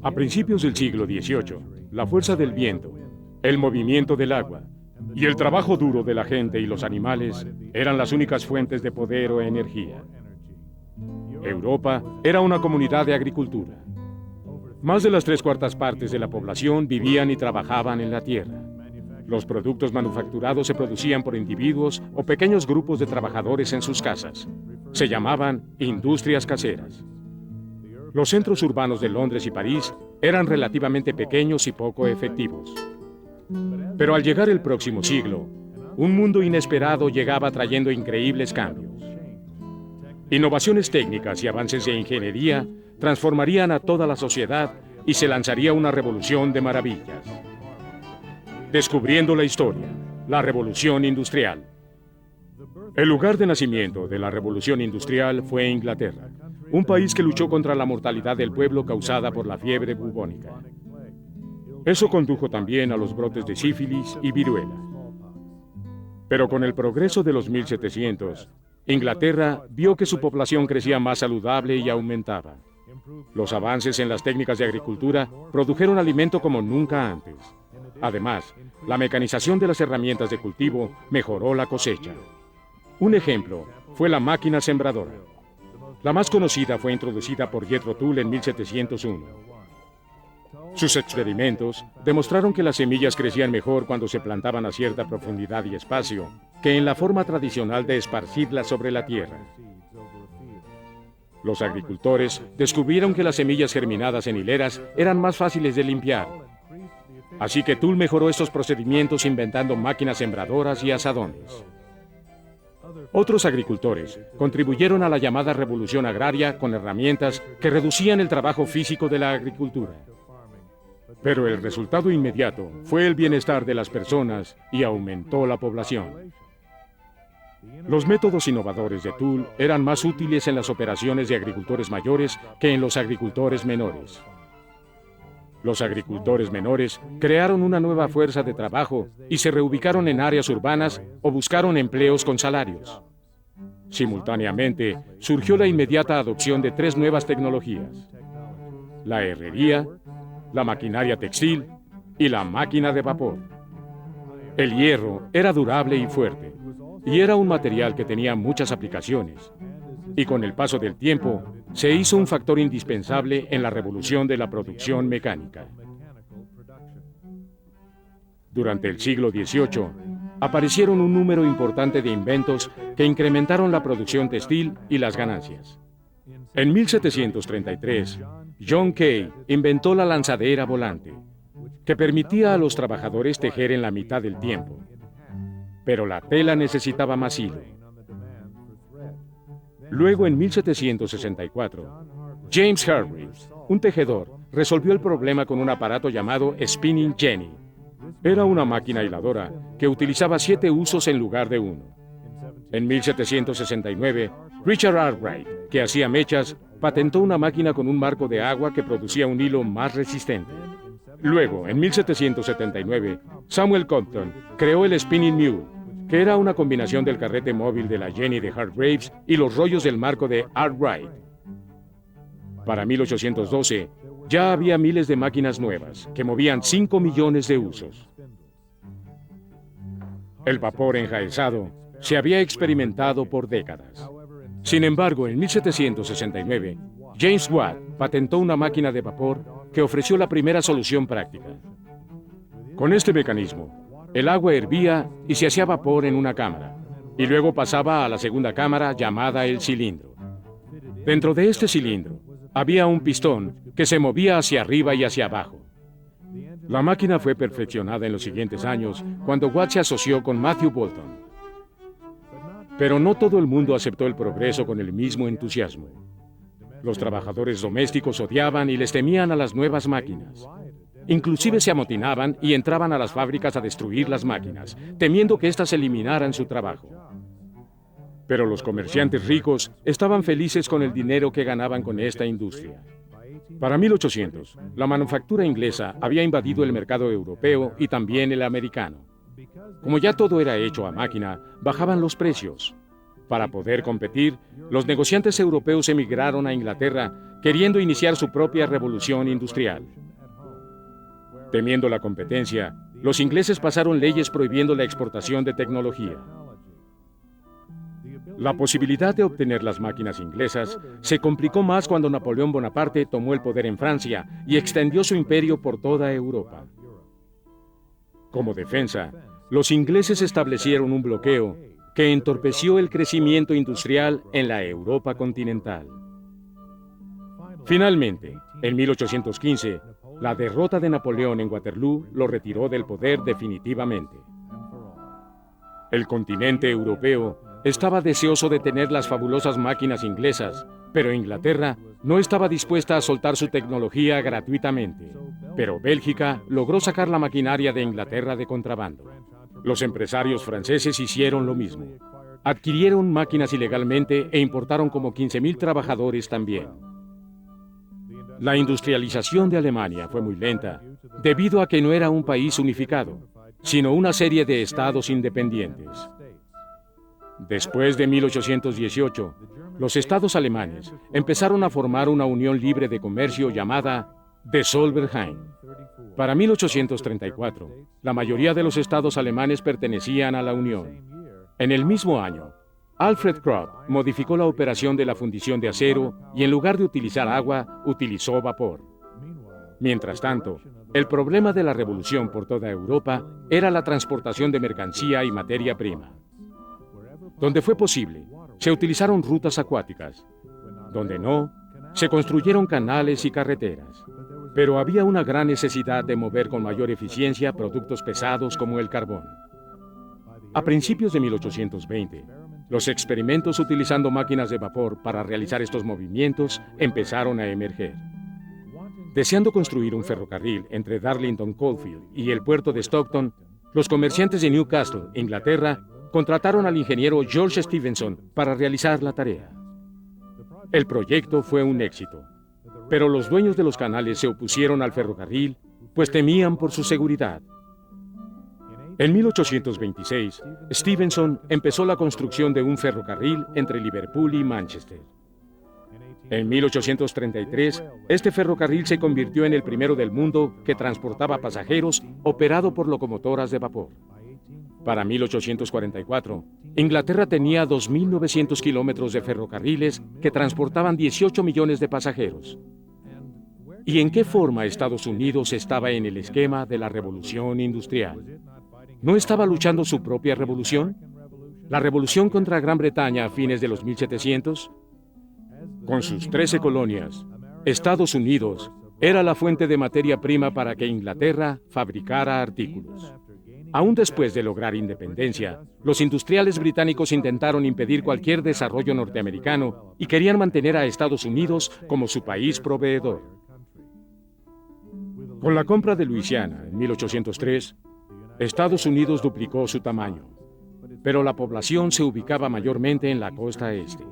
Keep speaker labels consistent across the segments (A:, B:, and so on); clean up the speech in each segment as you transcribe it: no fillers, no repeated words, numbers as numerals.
A: A principios del siglo XVIII, la fuerza del viento, el movimiento del agua y el trabajo duro de la gente y los animales eran las únicas fuentes de poder o energía. Europa era una comunidad de agricultura. Más de las 3/4 de la población vivían y trabajaban en la tierra. Los productos manufacturados se producían por individuos o pequeños grupos de trabajadores en sus casas. Se llamaban industrias caseras. Los centros urbanos de Londres y París eran relativamente pequeños y poco efectivos. Pero al llegar el próximo siglo, un mundo inesperado llegaba trayendo increíbles cambios. Innovaciones técnicas y avances de ingeniería transformarían a toda la sociedad y se lanzaría una revolución de maravillas. Descubriendo la historia, la Revolución Industrial. El lugar de nacimiento de la Revolución Industrial fue Inglaterra, un país que luchó contra la mortalidad del pueblo causada por la fiebre bubónica. Eso condujo también a los brotes de sífilis y viruela. Pero con el progreso de los 1700, Inglaterra vio que su población crecía más saludable y aumentaba. Los avances en las técnicas de agricultura produjeron alimento como nunca antes. Además, la mecanización de las herramientas de cultivo mejoró la cosecha. Un ejemplo fue la máquina sembradora. La más conocida fue introducida por Jethro Tull en 1701. Sus experimentos demostraron que las semillas crecían mejor cuando se plantaban a cierta profundidad y espacio que en la forma tradicional de esparcirlas sobre la tierra. Los agricultores descubrieron que las semillas germinadas en hileras eran más fáciles de limpiar. Así que Tull mejoró estos procedimientos inventando máquinas sembradoras y azadones. Otros agricultores contribuyeron a la llamada revolución agraria con herramientas que reducían el trabajo físico de la agricultura. Pero el resultado inmediato fue el bienestar de las personas y aumentó la población. Los métodos innovadores de Tull eran más útiles en las operaciones de agricultores mayores que en los agricultores menores. Los agricultores menores crearon una nueva fuerza de trabajo y se reubicaron en áreas urbanas o buscaron empleos con salarios. Simultáneamente, surgió la inmediata adopción de 3 nuevas tecnologías: la herrería, la maquinaria textil y la máquina de vapor. El hierro era durable y fuerte, y era un material que tenía muchas aplicaciones. Y con el paso del tiempo, se hizo un factor indispensable en la revolución de la producción mecánica. Durante el siglo XVIII, aparecieron un número importante de inventos que incrementaron la producción textil y las ganancias. En 1733, John Kay inventó la lanzadera volante, que permitía a los trabajadores tejer en la mitad del tiempo. Pero la tela necesitaba más hilo. Luego, en 1764, James Hargreaves, un tejedor, resolvió el problema con un aparato llamado Spinning Jenny. Era una máquina hiladora que utilizaba 7 usos en lugar de 1. En 1769, Richard Arkwright, que hacía mechas, patentó una máquina con un marco de agua que producía un hilo más resistente. Luego, en 1779, Samuel Compton creó el Spinning Mule, que era una combinación del carrete móvil de la Jenny de Hargreaves y los rollos del marco de Arkwright. Para 1812, ya había miles de máquinas nuevas, que movían 5 millones de usos. El vapor enjaezado se había experimentado por décadas. Sin embargo, en 1769, James Watt patentó una máquina de vapor que ofreció la primera solución práctica. Con este mecanismo, el agua hervía y se hacía vapor en una cámara, y luego pasaba a la segunda cámara llamada el cilindro. Dentro de este cilindro había un pistón que se movía hacia arriba y hacia abajo. La máquina fue perfeccionada en los siguientes años cuando Watt se asoció con Matthew Boulton. Pero no todo el mundo aceptó el progreso con el mismo entusiasmo. Los trabajadores domésticos odiaban y les temían a las nuevas máquinas. Inclusive se amotinaban y entraban a las fábricas a destruir las máquinas, temiendo que éstas eliminaran su trabajo. Pero los comerciantes ricos estaban felices con el dinero que ganaban con esta industria. Para 1800, la manufactura inglesa había invadido el mercado europeo y también el americano. Como ya todo era hecho a máquina, bajaban los precios. Para poder competir, los negociantes europeos emigraron a Inglaterra, queriendo iniciar su propia revolución industrial. Temiendo la competencia, los ingleses pasaron leyes prohibiendo la exportación de tecnología. La posibilidad de obtener las máquinas inglesas se complicó más cuando Napoleón Bonaparte tomó el poder en Francia y extendió su imperio por toda Europa. Como defensa, los ingleses establecieron un bloqueo que entorpeció el crecimiento industrial en la Europa continental. Finalmente, en 1815, la derrota de Napoleón en Waterloo lo retiró del poder definitivamente. El continente europeo estaba deseoso de tener las fabulosas máquinas inglesas, pero Inglaterra no estaba dispuesta a soltar su tecnología gratuitamente. Pero Bélgica logró sacar la maquinaria de Inglaterra de contrabando. Los empresarios franceses hicieron lo mismo. Adquirieron máquinas ilegalmente e importaron como 15.000 trabajadores también. La industrialización de Alemania fue muy lenta, debido a que no era un país unificado, sino una serie de estados independientes. Después de 1818, los estados alemanes empezaron a formar una unión libre de comercio llamada de Zollverein. Para 1834, la mayoría de los estados alemanes pertenecían a la Unión. En el mismo año, Alfred Krupp modificó la operación de la fundición de acero y en lugar de utilizar agua, utilizó vapor. Mientras tanto, el problema de la revolución por toda Europa era la transportación de mercancía y materia prima. Donde fue posible, se utilizaron rutas acuáticas. Donde no, se construyeron canales y carreteras. Pero había una gran necesidad de mover con mayor eficiencia productos pesados como el carbón. A principios de 1820, los experimentos utilizando máquinas de vapor para realizar estos movimientos empezaron a emerger. Deseando construir un ferrocarril entre Darlington Coldfield y el puerto de Stockton, los comerciantes de Newcastle, Inglaterra, contrataron al ingeniero George Stephenson para realizar la tarea. El proyecto fue un éxito, pero los dueños de los canales se opusieron al ferrocarril, pues temían por su seguridad. En 1826, Stephenson empezó la construcción de un ferrocarril entre Liverpool y Manchester. En 1833, este ferrocarril se convirtió en el primero del mundo que transportaba pasajeros operado por locomotoras de vapor. Para 1844, Inglaterra tenía 2.900 kilómetros de ferrocarriles que transportaban 18 millones de pasajeros. ¿Y en qué forma Estados Unidos estaba en el esquema de la revolución industrial? ¿No estaba luchando su propia revolución? ¿La revolución contra Gran Bretaña a fines de los 1700? Con sus 13 colonias, Estados Unidos era la fuente de materia prima para que Inglaterra fabricara artículos. Aún después de lograr independencia, los industriales británicos intentaron impedir cualquier desarrollo norteamericano y querían mantener a Estados Unidos como su país proveedor. Con la compra de Luisiana en 1803, Estados Unidos duplicó su tamaño, pero la población se ubicaba mayormente en la costa este.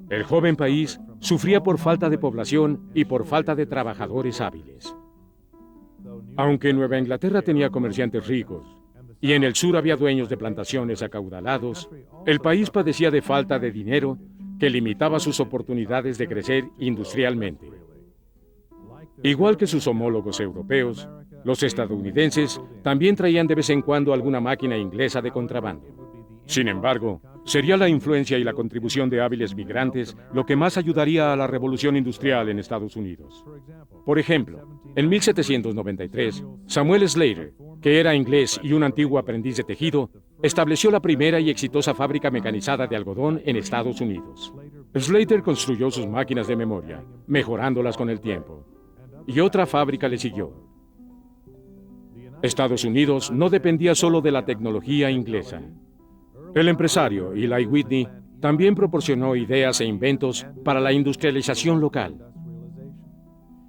A: El joven país sufría por falta de población y por falta de trabajadores hábiles. Aunque Nueva Inglaterra tenía comerciantes ricos y en el sur había dueños de plantaciones acaudalados, el país padecía de falta de dinero que limitaba sus oportunidades de crecer industrialmente. Igual que sus homólogos europeos, los estadounidenses también traían de vez en cuando alguna máquina inglesa de contrabando. Sin embargo, sería la influencia y la contribución de hábiles migrantes lo que más ayudaría a la revolución industrial en Estados Unidos. Por ejemplo, en 1793, Samuel Slater, que era inglés y un antiguo aprendiz de tejido, estableció la primera y exitosa fábrica mecanizada de algodón en Estados Unidos. Slater construyó sus máquinas de memoria, mejorándolas con el tiempo. Y otra fábrica le siguió. Estados Unidos no dependía solo de la tecnología inglesa. El empresario Eli Whitney también proporcionó ideas e inventos para la industrialización local.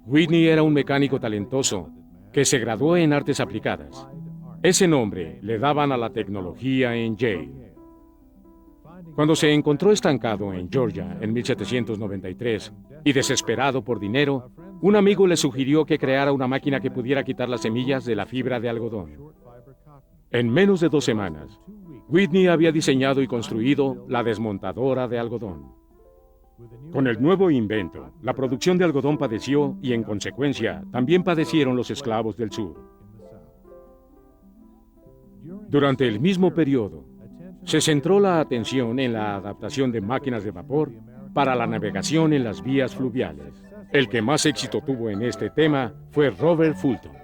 A: Whitney era un mecánico talentoso que se graduó en artes aplicadas. Ese nombre le daban a la tecnología en Yale. Cuando se encontró estancado en Georgia en 1793 y desesperado por dinero, un amigo le sugirió que creara una máquina que pudiera quitar las semillas de la fibra de algodón. En menos de 2 semanas, Whitney había diseñado y construido la desmontadora de algodón. Con el nuevo invento, la producción de algodón padeció y, en consecuencia, también padecieron los esclavos del sur. Durante el mismo periodo, se centró la atención en la adaptación de máquinas de vapor para la navegación en las vías fluviales. El que más éxito tuvo en este tema fue Robert Fulton.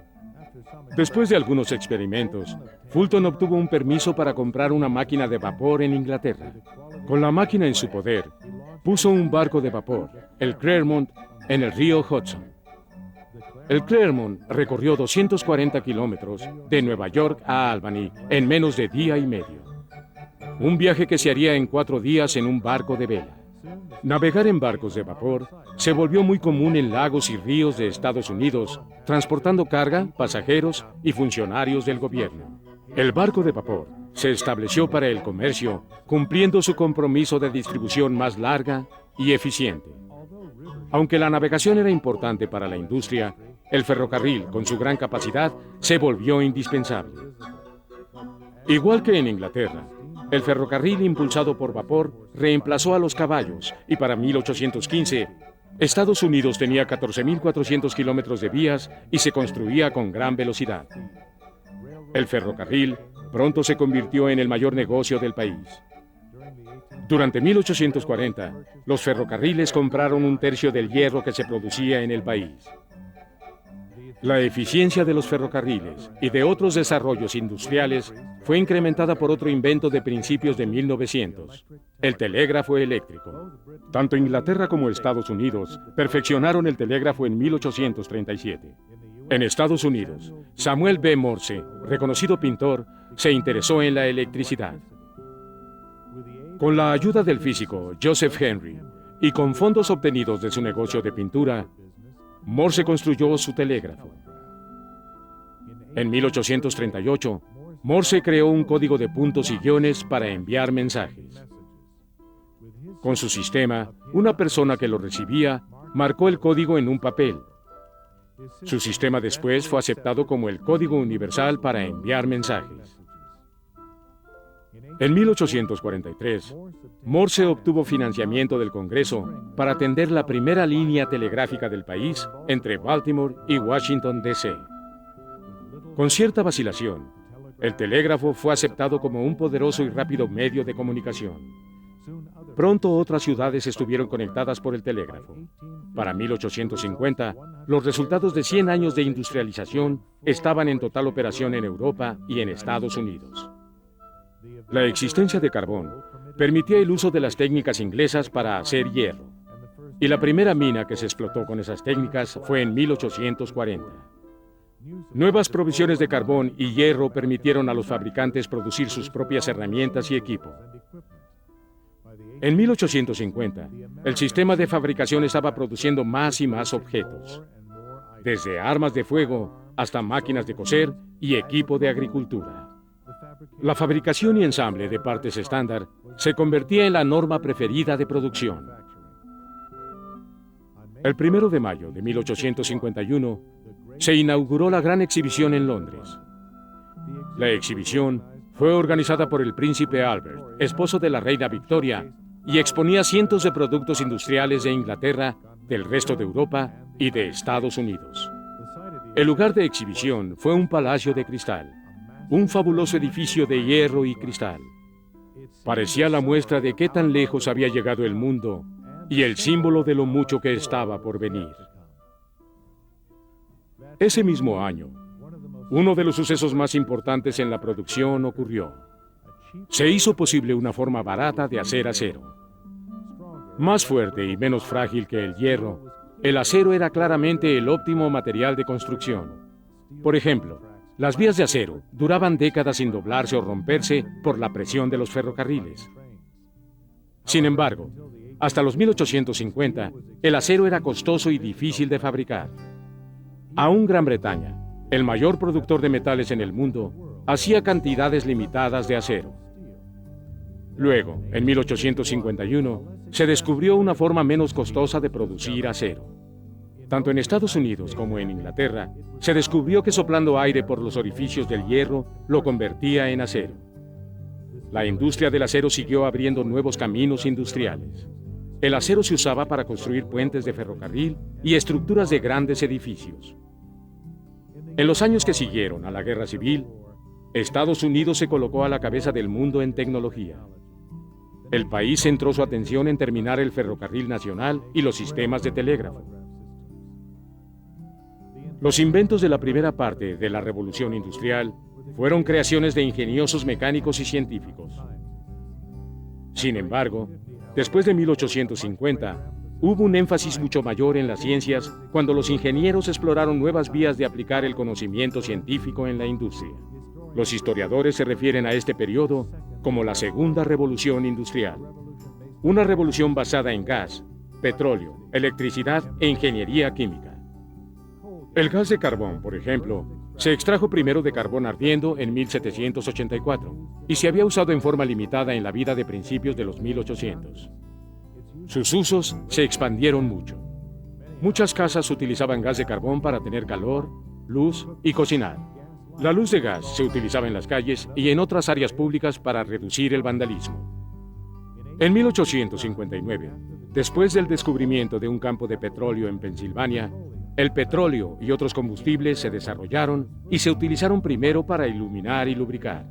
A: Después de algunos experimentos, Fulton obtuvo un permiso para comprar una máquina de vapor en Inglaterra. Con la máquina en su poder, puso un barco de vapor, el Clermont, en el río Hudson. El Clermont recorrió 240 kilómetros de Nueva York a Albany en menos de día y medio. Un viaje que se haría en 4 días en un barco de vela. Navegar en barcos de vapor se volvió muy común en lagos y ríos de Estados Unidos, transportando carga, pasajeros y funcionarios del gobierno. El barco de vapor se estableció para el comercio, cumpliendo su compromiso de distribución más larga y eficiente. Aunque la navegación era importante para la industria, el ferrocarril, con su gran capacidad, se volvió indispensable. Igual que en Inglaterra, el ferrocarril impulsado por vapor reemplazó a los caballos y para 1815, Estados Unidos tenía 14.400 kilómetros de vías y se construía con gran velocidad. El ferrocarril pronto se convirtió en el mayor negocio del país. Durante 1840, los ferrocarriles compraron 1/3 del hierro que se producía en el país. La eficiencia de los ferrocarriles y de otros desarrollos industriales fue incrementada por otro invento de principios de 1900, el telégrafo eléctrico. Tanto Inglaterra como Estados Unidos perfeccionaron el telégrafo en 1837. En Estados Unidos, Samuel B. Morse, reconocido pintor, se interesó en la electricidad. Con la ayuda del físico Joseph Henry y con fondos obtenidos de su negocio de pintura, Morse construyó su telégrafo. En 1838, Morse creó un código de puntos y guiones para enviar mensajes. Con su sistema, una persona que lo recibía marcó el código en un papel. Su sistema después fue aceptado como el Código Universal para enviar mensajes. En 1843, Morse obtuvo financiamiento del Congreso para tender la primera línea telegráfica del país entre Baltimore y Washington, D.C. Con cierta vacilación, el telégrafo fue aceptado como un poderoso y rápido medio de comunicación. Pronto otras ciudades estuvieron conectadas por el telégrafo. Para 1850, los resultados de 100 años de industrialización estaban en total operación en Europa y en Estados Unidos. La existencia de carbón permitía el uso de las técnicas inglesas para hacer hierro, y la primera mina que se explotó con esas técnicas fue en 1840. Nuevas provisiones de carbón y hierro permitieron a los fabricantes producir sus propias herramientas y equipo. En 1850, el sistema de fabricación estaba produciendo más y más objetos, desde armas de fuego hasta máquinas de coser y equipo de agricultura. La fabricación y ensamble de partes estándar se convertía en la norma preferida de producción. El 1 de mayo de 1851 se inauguró la Gran Exhibición en Londres. La exhibición fue organizada por el príncipe Albert, esposo de la reina Victoria, y exponía cientos de productos industriales de Inglaterra, del resto de Europa y de Estados Unidos. El lugar de exhibición fue un palacio de cristal, un fabuloso edificio de hierro y cristal. Parecía la muestra de qué tan lejos había llegado el mundo y el símbolo de lo mucho que estaba por venir. Ese mismo año, uno de los sucesos más importantes en la producción ocurrió. Se hizo posible una forma barata de hacer acero. Más fuerte y menos frágil que el hierro, el acero era claramente el óptimo material de construcción. Por ejemplo, las vías de acero duraban décadas sin doblarse o romperse por la presión de los ferrocarriles. Sin embargo, hasta los 1850, el acero era costoso y difícil de fabricar. Aún Gran Bretaña, el mayor productor de metales en el mundo, hacía cantidades limitadas de acero. Luego, en 1851, se descubrió una forma menos costosa de producir acero. Tanto en Estados Unidos como en Inglaterra, se descubrió que soplando aire por los orificios del hierro lo convertía en acero. La industria del acero siguió abriendo nuevos caminos industriales. El acero se usaba para construir puentes de ferrocarril y estructuras de grandes edificios. En los años que siguieron a la Guerra Civil, Estados Unidos se colocó a la cabeza del mundo en tecnología. El país centró su atención en terminar el ferrocarril nacional y los sistemas de telégrafo. Los inventos de la primera parte de la Revolución Industrial fueron creaciones de ingeniosos mecánicos y científicos. Sin embargo, después de 1850, hubo un énfasis mucho mayor en las ciencias cuando los ingenieros exploraron nuevas vías de aplicar el conocimiento científico en la industria. Los historiadores se refieren a este periodo como la Segunda Revolución Industrial, una revolución basada en gas, petróleo, electricidad e ingeniería química. El gas de carbón, por ejemplo, se extrajo primero de carbón ardiendo en 1784 y se había usado en forma limitada en la vida de principios de los 1800. Sus usos se expandieron mucho. Muchas casas utilizaban gas de carbón para tener calor, luz y cocinar. La luz de gas se utilizaba en las calles y en otras áreas públicas para reducir el vandalismo. En 1859, después del descubrimiento de un campo de petróleo en Pensilvania, el petróleo y otros combustibles se desarrollaron y se utilizaron primero para iluminar y lubricar.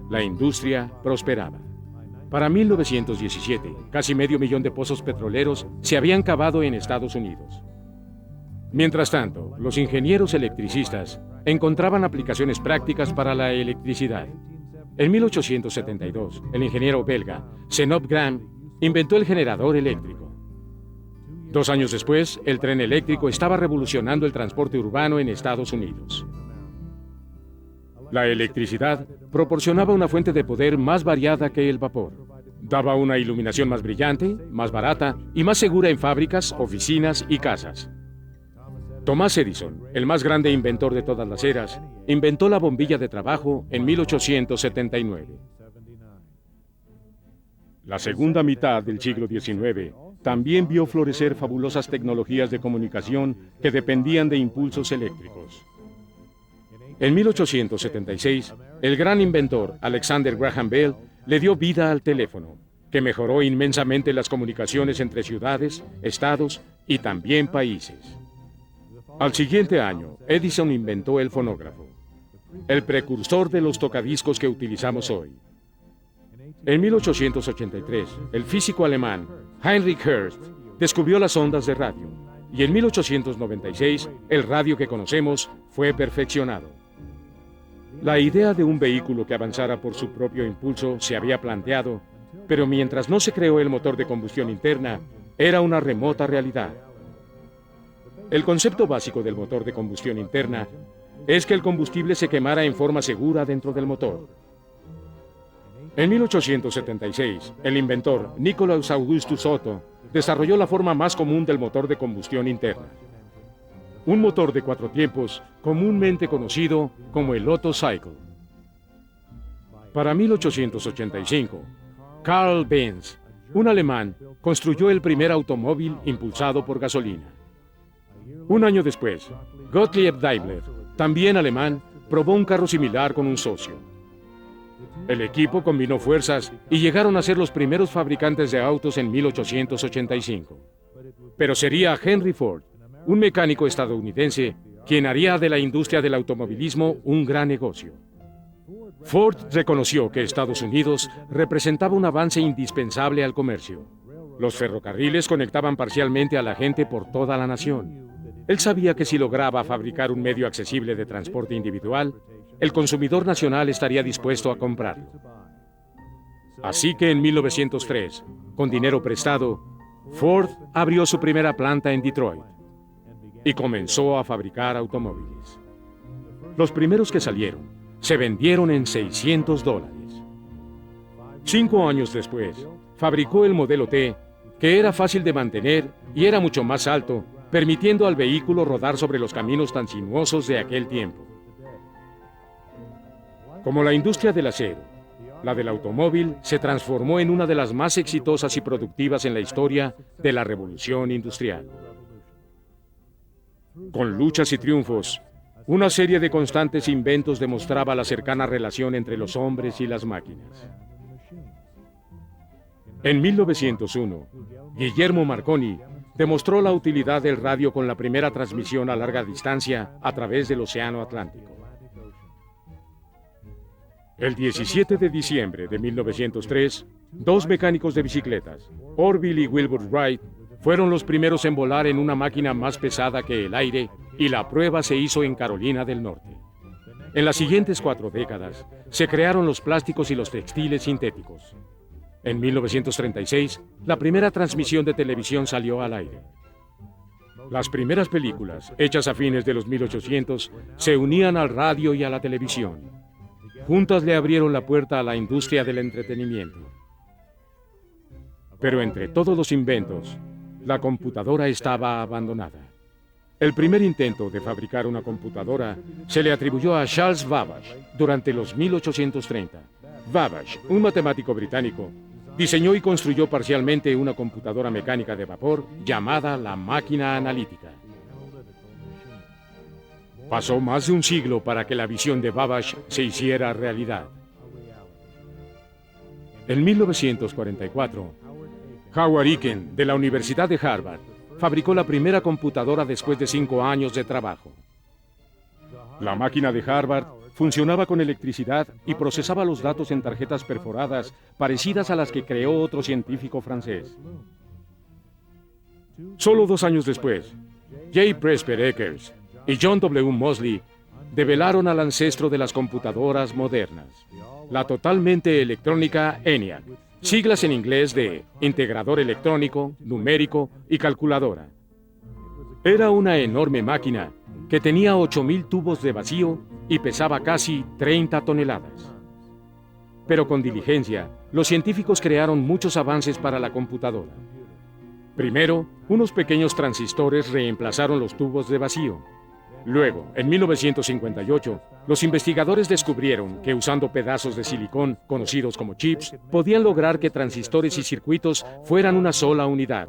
A: La industria prosperaba. Para 1917, casi 500,000 de pozos petroleros se habían cavado en Estados Unidos. Mientras tanto, los ingenieros electricistas encontraban aplicaciones prácticas para la electricidad. En 1872, el ingeniero belga Zenobe Gramme inventó el generador eléctrico. 2 años después, el tren eléctrico estaba revolucionando el transporte urbano en Estados Unidos. La electricidad proporcionaba una fuente de poder más variada que el vapor. Daba una iluminación más brillante, más barata y más segura en fábricas, oficinas y casas. Thomas Edison, el más grande inventor de todas las eras, inventó la bombilla de trabajo en 1879. La segunda mitad del siglo XIX también vio florecer fabulosas tecnologías de comunicación que dependían de impulsos eléctricos. En 1876, el gran inventor Alexander Graham Bell le dio vida al teléfono, que mejoró inmensamente las comunicaciones entre ciudades, estados y también países. Al siguiente año, Edison inventó el fonógrafo, el precursor de los tocadiscos que utilizamos hoy. En 1883, el físico alemán Heinrich Hertz descubrió las ondas de radio, y en 1896, el radio que conocemos fue perfeccionado. La idea de un vehículo que avanzara por su propio impulso se había planteado, pero mientras no se creó el motor de combustión interna, era una remota realidad. El concepto básico del motor de combustión interna es que el combustible se quemara en forma segura dentro del motor. En 1876, el inventor Nicolaus Augustus Otto desarrolló la forma más común del motor de combustión interna. Un motor de 4 tiempos, comúnmente conocido como el Otto Cycle. Para 1885, Karl Benz, un alemán, construyó el primer automóvil impulsado por gasolina. Un año después, Gottlieb Daimler, también alemán, probó un carro similar con un socio. El equipo combinó fuerzas y llegaron a ser los primeros fabricantes de autos en 1885. Pero sería Henry Ford, un mecánico estadounidense, quien haría de la industria del automovilismo un gran negocio. Ford reconoció que Estados Unidos representaba un avance indispensable al comercio. Los ferrocarriles conectaban parcialmente a la gente por toda la nación. Él sabía que si lograba fabricar un medio accesible de transporte individual, el consumidor nacional estaría dispuesto a comprarlo. Así que en 1903, con dinero prestado, Ford abrió su primera planta en Detroit y comenzó a fabricar automóviles. Los primeros que salieron se vendieron en $600. 5 años después, fabricó el modelo T, que era fácil de mantener y era mucho más alto, permitiendo al vehículo rodar sobre los caminos tan sinuosos de aquel tiempo. Como la industria del acero, la del automóvil se transformó en una de las más exitosas y productivas en la historia de la revolución industrial. Con luchas y triunfos, Una serie de constantes inventos demostraba la cercana relación entre los hombres y las máquinas. En 1901, Guillermo Marconi demostró la utilidad del radio con la primera transmisión a larga distancia a través del Océano Atlántico. El 17 de diciembre de 1903, dos mecánicos de bicicletas, Orville y Wilbur Wright, fueron los primeros en volar en una máquina más pesada que el aire, y la prueba se hizo en Carolina del Norte. En las siguientes 4 décadas, se crearon los plásticos y los textiles sintéticos. En 1936, la primera transmisión de televisión salió al aire. Las primeras películas, hechas a fines de los 1800, se unían al radio y a la televisión. Juntas le abrieron la puerta a la industria del entretenimiento. Pero entre todos los inventos, la computadora estaba abandonada. El primer intento de fabricar una computadora se le atribuyó a Charles Babbage durante los 1830. Babbage, un matemático británico, diseñó y construyó parcialmente una computadora mecánica de vapor llamada la máquina analítica. Pasó más de un siglo para que la visión de Babbage se hiciera realidad. En 1944, Howard Aiken, de la Universidad de Harvard, fabricó la primera computadora después de 5 años de trabajo. La máquina de Harvard funcionaba con electricidad y procesaba los datos en tarjetas perforadas parecidas a las que creó otro científico francés. Solo 2 años después, J. Presper Eckers y John W. Moseley develaron al ancestro de las computadoras modernas, la totalmente electrónica ENIAC, siglas en inglés de integrador electrónico, numérico y calculadora. Era una enorme máquina que tenía 8.000 tubos de vacío y pesaba casi 30 toneladas. Pero con diligencia, los científicos crearon muchos avances para la computadora. Primero, unos pequeños transistores reemplazaron los tubos de vacío. Luego, en 1958, los investigadores descubrieron que usando pedazos de silicón, conocidos como chips, podían lograr que transistores y circuitos fueran una sola unidad,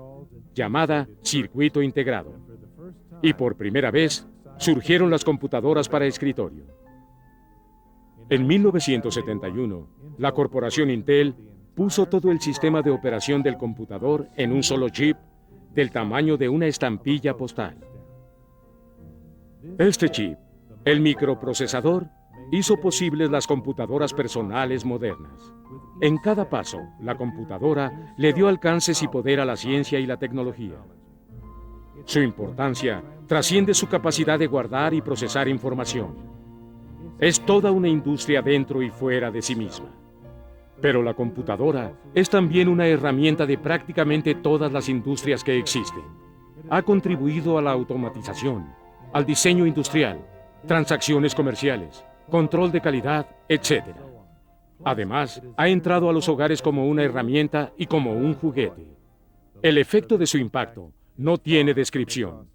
A: llamada circuito integrado. Y por primera vez, surgieron las computadoras para escritorio. En 1971, la corporación Intel puso todo el sistema de operación del computador en un solo chip, del tamaño de una estampilla postal. Este chip, el microprocesador, hizo posibles las computadoras personales modernas. En cada paso, la computadora le dio alcances y poder a la ciencia y la tecnología. Su importancia trasciende su capacidad de guardar y procesar información. Es toda una industria dentro y fuera de sí misma. Pero la computadora es también una herramienta de prácticamente todas las industrias que existen. Ha contribuido a la automatización, al diseño industrial, transacciones comerciales, control de calidad, etc. Además, ha entrado a los hogares como una herramienta y como un juguete. El efecto de su impacto no tiene descripción.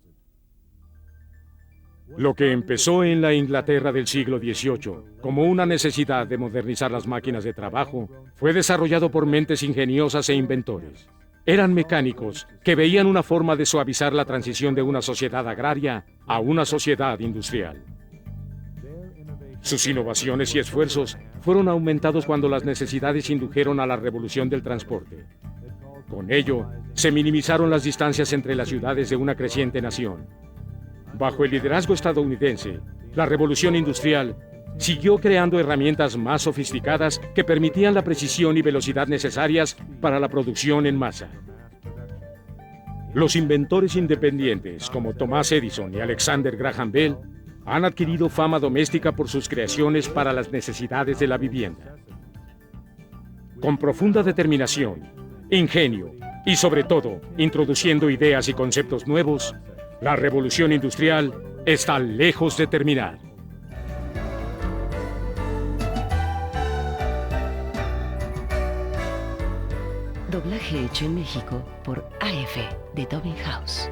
A: Lo que empezó en la Inglaterra del siglo XVIII como una necesidad de modernizar las máquinas de trabajo fue desarrollado por mentes ingeniosas e inventores. Eran mecánicos que veían una forma de suavizar la transición de una sociedad agraria a una sociedad industrial. Sus innovaciones y esfuerzos fueron aumentados cuando las necesidades indujeron a la revolución del transporte. Con ello, se minimizaron las distancias entre las ciudades de una creciente nación. Bajo el liderazgo estadounidense, la revolución industrial siguió creando herramientas más sofisticadas que permitían la precisión y velocidad necesarias para la producción en masa. Los inventores independientes como Thomas Edison y Alexander Graham Bell han adquirido fama doméstica por sus creaciones para las necesidades de la vivienda. Con profunda determinación, ingenio y sobre todo introduciendo ideas y conceptos nuevos, la revolución industrial está lejos de terminar.
B: Doblaje hecho en México por AF de Tobin House.